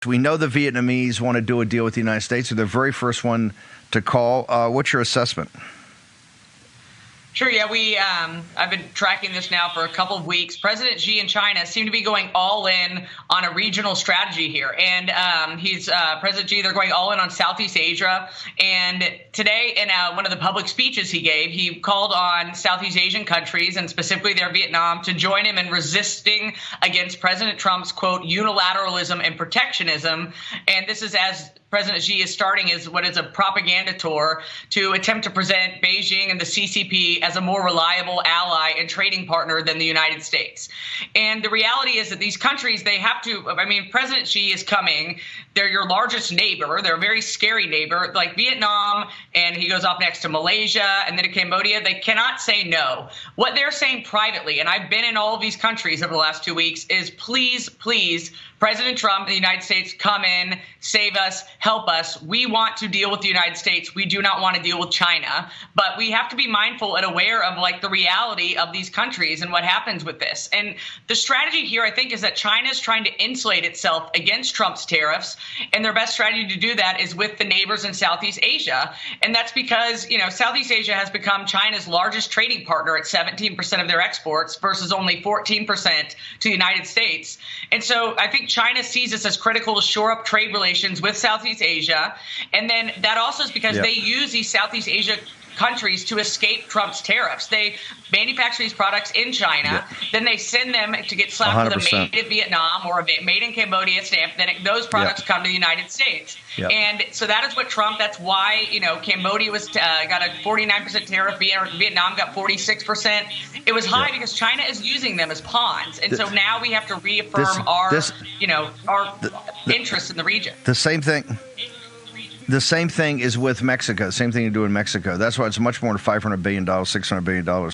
We know the Vietnamese want to do a deal with the United States. They're the very first one to call. What's your assessment? Sure. Yeah, I've been tracking this now for a couple of weeks. President Xi and China seem to be going all in on a regional strategy here. And President Xi, they're going all in on Southeast Asia. And today, in one of the public speeches he gave, he called on Southeast Asian countries, and specifically their Vietnam, to join him in resisting against President Trump's, quote, unilateralism and protectionism. And this is as President Xi is starting what is a propaganda tour to attempt to present Beijing and the CCP as a more reliable ally and trading partner than the United States. And the reality is that these countries, they have to, President Xi is coming. They're your largest neighbor. They're a very scary neighbor, like Vietnam, and he goes off next to Malaysia and then to Cambodia. They cannot say no. What they're saying privately, and I've been in all of these countries over the last 2 weeks, is please, please, President Trump and the United States, come in, save us, help us. We want to deal with the United States. We do not want to deal with China. But we have to be mindful and aware of the reality of these countries and what happens with this. And the strategy here, I think, is that China is trying to insulate itself against Trump's tariffs. And their best strategy to do that is with the neighbors in Southeast Asia. And that's because, Southeast Asia has become China's largest trading partner at 17% of their exports versus only 14% to the United States. And so I think China sees this as critical to shore up trade relations with Southeast Asia. And then that also is because they use these Southeast Asia countries to escape Trump's tariffs. They manufacture these products in China, then they send them to get slapped with a made in Vietnam or a made in Cambodia stamp. Then those products come to the United States. And so that is what that's why, Cambodia got a 49% tariff, Vietnam got 46%. It was high because China is using them as pawns. And so now we have to reaffirm our interests in the region. The same thing is with Mexico. Same thing to do in Mexico. That's why it's much more than $500 billion, $600 billion.